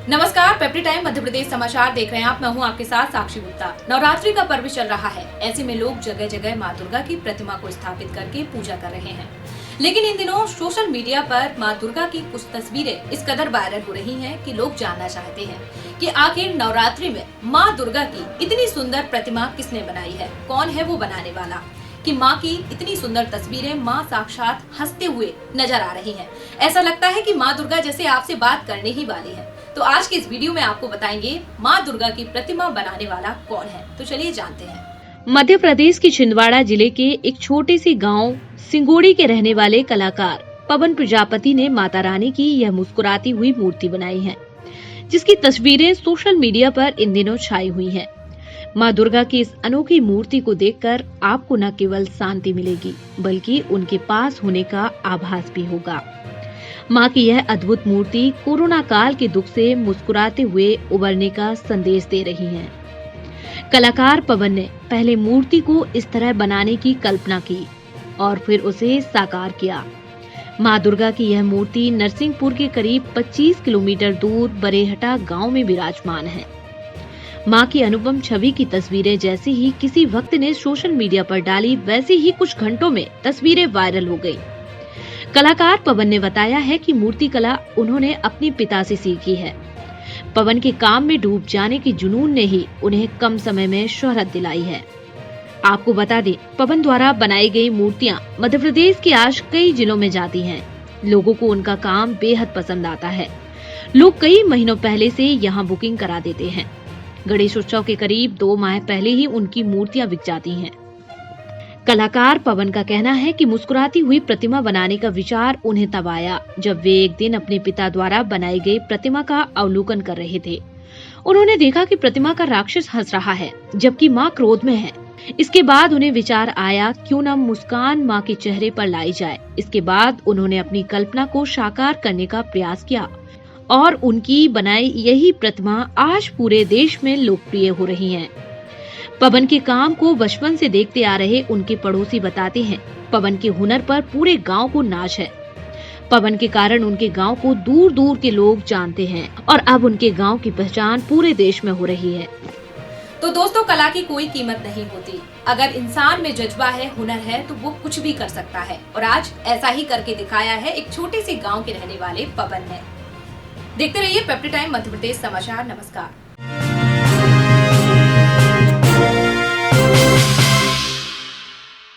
नमस्कार, पेप्री टाइम मध्य प्रदेश समाचार देख रहे हैं आप। मैं हूं आपके साथ साक्षी गुप्ता। नवरात्रि का पर्व चल रहा है। ऐसे में लोग जगह जगह मां दुर्गा की प्रतिमा को स्थापित करके पूजा कर रहे हैं। लेकिन इन दिनों सोशल मीडिया पर मां दुर्गा की कुछ तस्वीरें इस कदर वायरल हो रही हैं कि लोग जानना चाहते हैं कि आखिर नवरात्रि में मां दुर्गा की इतनी सुंदर प्रतिमा किसने बनाई है, कौन है वो बनाने वाला, कि माँ की इतनी सुंदर तस्वीरें माँ साक्षात हंसते हुए नजर आ रही हैं। ऐसा लगता है कि माँ दुर्गा जैसे आपसे बात करने ही वाली है। तो आज के इस वीडियो में आपको बताएंगे माँ दुर्गा की प्रतिमा बनाने वाला कौन है। तो चलिए जानते हैं। मध्य प्रदेश के छिंदवाड़ा जिले के एक छोटे से गांव सिंगोड़ी के रहने वाले कलाकार पवन प्रजापति ने माता रानी की यह मुस्कुराती हुई मूर्ति बनाई है, जिसकी तस्वीरें सोशल मीडिया पर इन दिनों छाई हुई हैं। मां दुर्गा की इस अनोखी मूर्ति को देखकर आपको न केवल शांति मिलेगी, बल्कि उनके पास होने का आभास भी होगा। मां की यह अद्भुत मूर्ति कोरोना काल के दुख से मुस्कुराते हुए उबरने का संदेश दे रही है। कलाकार पवन ने पहले मूर्ति को इस तरह बनाने की कल्पना की और फिर उसे साकार किया। मां दुर्गा की यह मूर्ति नरसिंहपुर के करीब 25 किलोमीटर दूर बरेहटा गांव में विराजमान है। मां की अनुपम छवि की तस्वीरें जैसे ही किसी भक्त ने सोशल मीडिया पर डाली, वैसे ही कुछ घंटों में तस्वीरें वायरल हो गई। कलाकार पवन ने बताया है कि मूर्ति कला उन्होंने अपने पिता से सीखी है। पवन के काम में डूब जाने के जुनून ने ही उन्हें कम समय में शोहरत दिलाई है। आपको बता दें, पवन द्वारा बनाई गई मूर्तियां मध्य प्रदेश के आज कई जिलों में जाती हैं। लोगों को उनका काम बेहद पसंद आता है। लोग कई महीनों पहले से यहाँ बुकिंग करा देते हैं। गणेश उत्सव के करीब 2 माह पहले ही उनकी मूर्तियां बिक जाती हैं। कलाकार पवन का कहना है कि मुस्कुराती हुई प्रतिमा बनाने का विचार उन्हें तब आया जब वे एक दिन अपने पिता द्वारा बनाई गई प्रतिमा का अवलोकन कर रहे थे। उन्होंने देखा कि प्रतिमा का राक्षस हंस रहा है, जबकि मां क्रोध में है। इसके बाद उन्हें विचार आया, क्यों न मुस्कान मां के चेहरे पर लाई जाए। इसके बाद उन्होंने अपनी कल्पना को साकार करने का प्रयास किया और उनकी बनाई यही प्रतिमा आज पूरे देश में लोकप्रिय हो रही है। पवन के काम को बचपन से देखते आ रहे उनके पड़ोसी बताते हैं, पवन के हुनर पर पूरे गांव को नाज है। पवन के कारण उनके गांव को दूर दूर के लोग जानते हैं और अब उनके गांव की पहचान पूरे देश में हो रही है। तो दोस्तों, कला की कोई कीमत नहीं होती। अगर इंसान में जज्बा है, हुनर है, तो वो कुछ भी कर सकता है। और आज ऐसा ही करके दिखाया है एक छोटे से गाँव के रहने वाले पवन ने। देखते रहिए पेप्री टाइम मध्य प्रदेश समाचार। नमस्कार।